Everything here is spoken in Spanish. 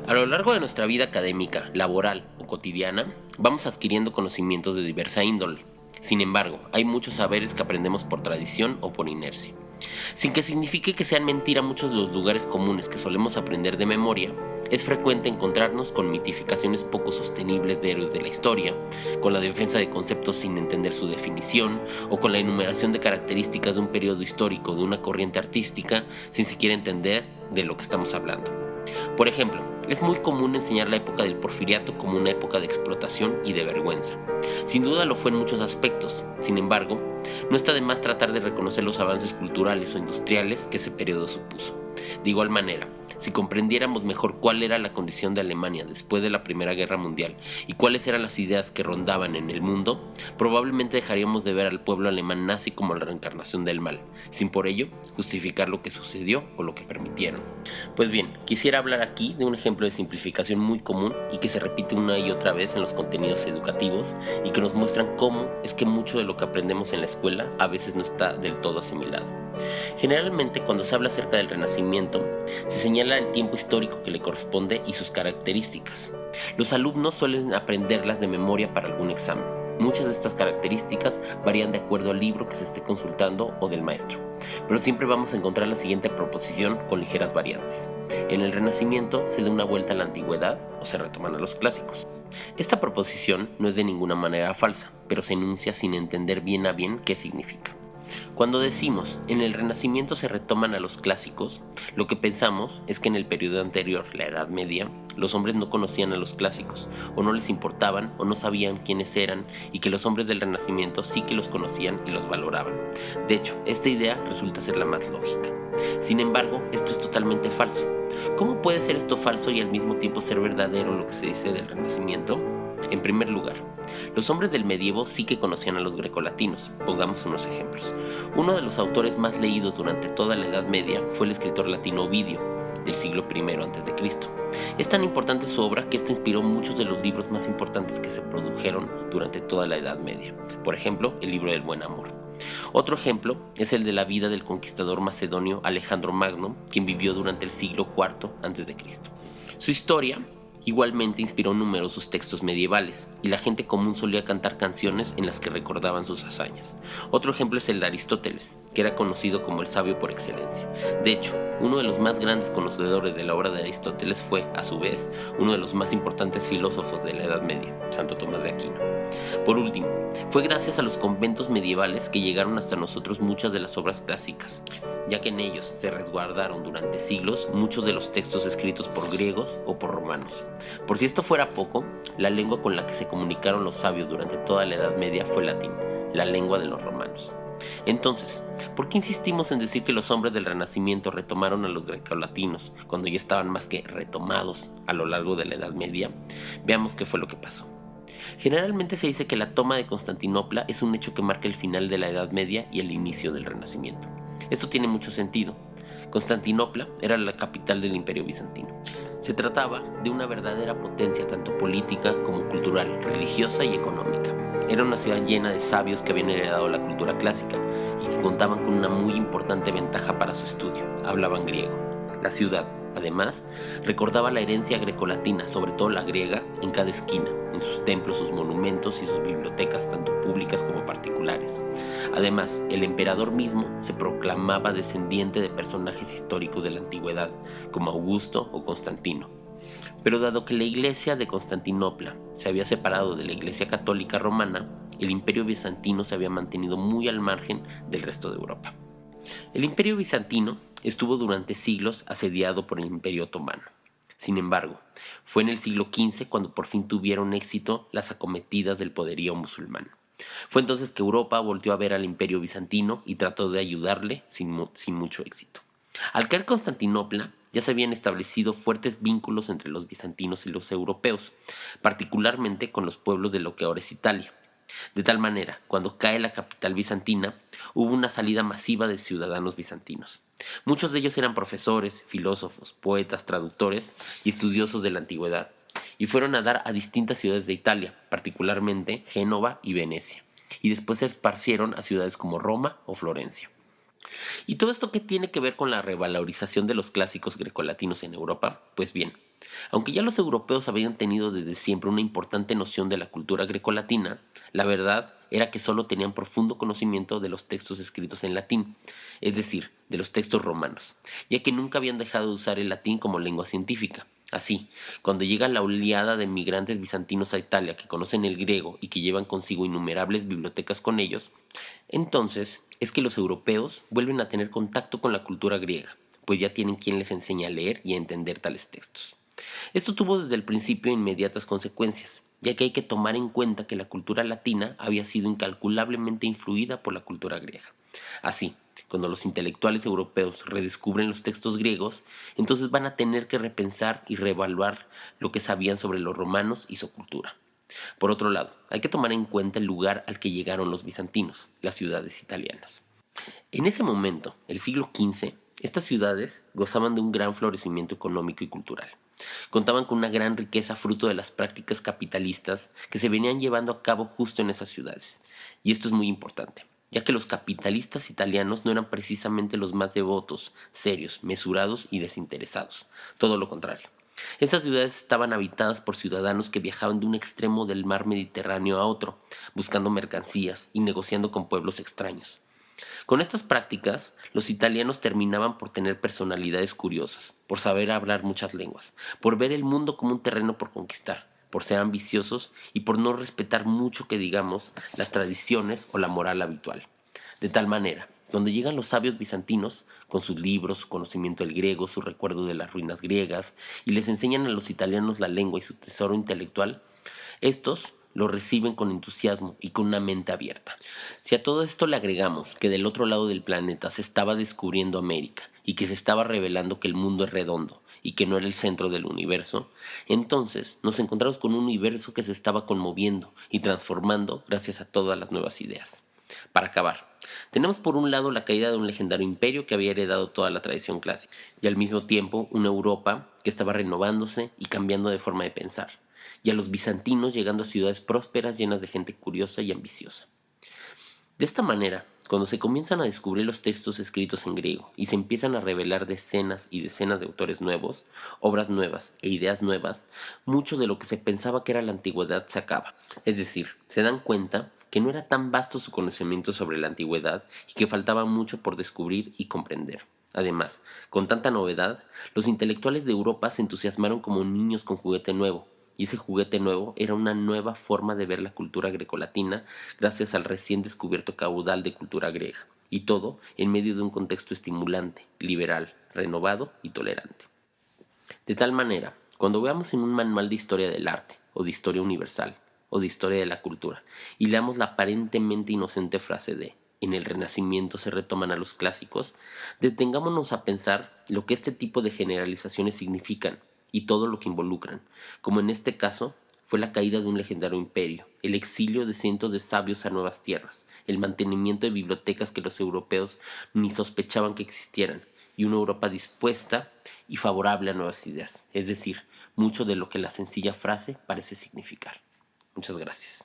A lo largo de nuestra vida académica, laboral o cotidiana, vamos adquiriendo conocimientos de diversa índole. Sin embargo, hay muchos saberes que aprendemos por tradición o por inercia. Sin que signifique que sean mentira muchos de los lugares comunes que solemos aprender de memoria, es frecuente encontrarnos con mitificaciones poco sostenibles de héroes de la historia, con la defensa de conceptos sin entender su definición, o con la enumeración de características de un periodo histórico de una corriente artística sin siquiera entender de lo que estamos hablando. Por ejemplo, es muy común enseñar la época del Porfiriato como una época de explotación y de vergüenza. Sin duda lo fue en muchos aspectos, sin embargo, no está de más tratar de reconocer los avances culturales o industriales que ese periodo supuso. De igual manera, si comprendiéramos mejor cuál era la condición de Alemania después de la Primera Guerra Mundial y cuáles eran las ideas que rondaban en el mundo, probablemente dejaríamos de ver al pueblo alemán nazi como la reencarnación del mal, sin por ello justificar lo que sucedió o lo que permitieron. Pues bien, quisiera hablar aquí de un ejemplo de simplificación muy común y que se repite una y otra vez en los contenidos educativos y que nos muestran cómo es que mucho de lo que aprendemos en la escuela a veces no está del todo asimilado. Generalmente, cuando se habla acerca del Renacimiento, se señala el tiempo histórico que le corresponde y sus características. Los alumnos suelen aprenderlas de memoria para algún examen. Muchas de estas características varían de acuerdo al libro que se esté consultando o del maestro, pero siempre vamos a encontrar la siguiente proposición con ligeras variantes. En el Renacimiento se da una vuelta a la antigüedad o se retoman a los clásicos. Esta proposición no es de ninguna manera falsa, pero se enuncia sin entender bien a bien qué significa. Cuando decimos en el Renacimiento se retoman a los clásicos, lo que pensamos es que en el periodo anterior, la Edad Media, los hombres no conocían a los clásicos, o no les importaban, o no sabían quiénes eran, y que los hombres del Renacimiento sí que los conocían y los valoraban. De hecho, esta idea resulta ser la más lógica. Sin embargo, esto es totalmente falso. ¿Cómo puede ser esto falso y al mismo tiempo ser verdadero lo que se dice del Renacimiento? En primer lugar, los hombres del medievo sí que conocían a los grecolatinos. Pongamos unos ejemplos. Uno de los autores más leídos durante toda la Edad Media fue el escritor latino Ovidio, del siglo I a.C. Es tan importante su obra que esta inspiró muchos de los libros más importantes que se produjeron durante toda la Edad Media. Por ejemplo, el libro del Buen Amor. Otro ejemplo es el de la vida del conquistador macedonio Alejandro Magno, quien vivió durante el siglo IV a.C. Su historia igualmente inspiró numerosos textos medievales, y la gente común solía cantar canciones en las que recordaban sus hazañas. Otro ejemplo es el de Aristóteles, que era conocido como el sabio por excelencia. De hecho, uno de los más grandes conocedores de la obra de Aristóteles fue, a su vez, uno de los más importantes filósofos de la Edad Media, Santo Tomás de Aquino. Por último, fue gracias a los conventos medievales que llegaron hasta nosotros muchas de las obras clásicas, ya que en ellos se resguardaron durante siglos muchos de los textos escritos por griegos o por romanos. Por si esto fuera poco, la lengua con la que se comunicaron los sabios durante toda la Edad Media fue el latín, la lengua de los romanos. Entonces, ¿por qué insistimos en decir que los hombres del Renacimiento retomaron a los grecolatinos cuando ya estaban más que retomados a lo largo de la Edad Media? Veamos qué fue lo que pasó. Generalmente se dice que la toma de Constantinopla es un hecho que marca el final de la Edad Media y el inicio del Renacimiento. Esto tiene mucho sentido. Constantinopla era la capital del Imperio Bizantino. Se trataba de una verdadera potencia tanto política como cultural, religiosa y económica. Era una ciudad llena de sabios que habían heredado la cultura clásica y que contaban con una muy importante ventaja para su estudio: hablaban griego. La ciudad, además, recordaba la herencia grecolatina, sobre todo la griega, en cada esquina, en sus templos, sus monumentos y sus bibliotecas, tanto públicas como particulares. Además, el emperador mismo se proclamaba descendiente de personajes históricos de la antigüedad, como Augusto o Constantino. Pero dado que la iglesia de Constantinopla se había separado de la iglesia católica romana, el imperio bizantino se había mantenido muy al margen del resto de Europa. El imperio bizantino estuvo durante siglos asediado por el imperio otomano. Sin embargo, fue en el siglo XV cuando por fin tuvieron éxito las acometidas del poderío musulmán. Fue entonces que Europa volteó a ver al imperio bizantino y trató de ayudarle sin mucho éxito. Al caer Constantinopla, ya se habían establecido fuertes vínculos entre los bizantinos y los europeos, particularmente con los pueblos de lo que ahora es Italia. De tal manera, cuando cae la capital bizantina, hubo una salida masiva de ciudadanos bizantinos. Muchos de ellos eran profesores, filósofos, poetas, traductores y estudiosos de la antigüedad, y fueron a dar a distintas ciudades de Italia, particularmente Génova y Venecia, y después se esparcieron a ciudades como Roma o Florencia. ¿Y todo esto qué tiene que ver con la revalorización de los clásicos grecolatinos en Europa? Pues bien, Aunque ya los europeos habían tenido desde siempre una importante noción de la cultura grecolatina, la verdad era que solo tenían profundo conocimiento de los textos escritos en latín, es decir, de los textos romanos, ya que nunca habían dejado de usar el latín como lengua científica. Así, cuando llega la oleada de migrantes bizantinos a Italia que conocen el griego y que llevan consigo innumerables bibliotecas con ellos, entonces es que los europeos vuelven a tener contacto con la cultura griega, pues ya tienen quien les enseña a leer y a entender tales textos. Esto tuvo desde el principio inmediatas consecuencias, ya que hay que tomar en cuenta que la cultura latina había sido incalculablemente influida por la cultura griega. Así, cuando los intelectuales europeos redescubren los textos griegos, entonces van a tener que repensar y reevaluar lo que sabían sobre los romanos y su cultura. Por otro lado, hay que tomar en cuenta el lugar al que llegaron los bizantinos, las ciudades italianas. En ese momento, el siglo XV, estas ciudades gozaban de un gran florecimiento económico y cultural. Contaban con una gran riqueza fruto de las prácticas capitalistas que se venían llevando a cabo justo en esas ciudades. Y esto es muy importante, ya que los capitalistas italianos no eran precisamente los más devotos, serios, mesurados y desinteresados. Todo lo contrario. Estas ciudades estaban habitadas por ciudadanos que viajaban de un extremo del mar Mediterráneo a otro, buscando mercancías y negociando con pueblos extraños. Con estas prácticas, los italianos terminaban por tener personalidades curiosas, por saber hablar muchas lenguas, por ver el mundo como un terreno por conquistar, por ser ambiciosos y por no respetar mucho que digamos las tradiciones o la moral habitual. De tal manera, donde llegan los sabios bizantinos, con sus libros, su conocimiento del griego, su recuerdo de las ruinas griegas, y les enseñan a los italianos la lengua y su tesoro intelectual, estos lo reciben con entusiasmo y con una mente abierta. Si a todo esto le agregamos que del otro lado del planeta se estaba descubriendo América y que se estaba revelando que el mundo es redondo y que no era el centro del universo, entonces nos encontramos con un universo que se estaba conmoviendo y transformando gracias a todas las nuevas ideas. Para acabar, tenemos por un lado la caída de un legendario imperio que había heredado toda la tradición clásica y al mismo tiempo una Europa que estaba renovándose y cambiando de forma de pensar, y a los bizantinos llegando a ciudades prósperas llenas de gente curiosa y ambiciosa. De esta manera, cuando se comienzan a descubrir los textos escritos en griego y se empiezan a revelar decenas y decenas de autores nuevos, obras nuevas e ideas nuevas, mucho de lo que se pensaba que era la antigüedad se acaba. Es decir, se dan cuenta que no era tan vasto su conocimiento sobre la antigüedad y que faltaba mucho por descubrir y comprender. Además, con tanta novedad, los intelectuales de Europa se entusiasmaron como niños con juguete nuevo, y ese juguete nuevo era una nueva forma de ver la cultura grecolatina gracias al recién descubierto caudal de cultura griega, y todo en medio de un contexto estimulante, liberal, renovado y tolerante. De tal manera, cuando veamos en un manual de historia del arte, o de historia universal, o de historia de la cultura, y leamos la aparentemente inocente frase de "en el Renacimiento se retoman a los clásicos", detengámonos a pensar lo que este tipo de generalizaciones significan y todo lo que involucran, como en este caso fue la caída de un legendario imperio, el exilio de cientos de sabios a nuevas tierras, el mantenimiento de bibliotecas que los europeos ni sospechaban que existieran, y una Europa dispuesta y favorable a nuevas ideas, es decir, mucho de lo que la sencilla frase parece significar. Muchas gracias.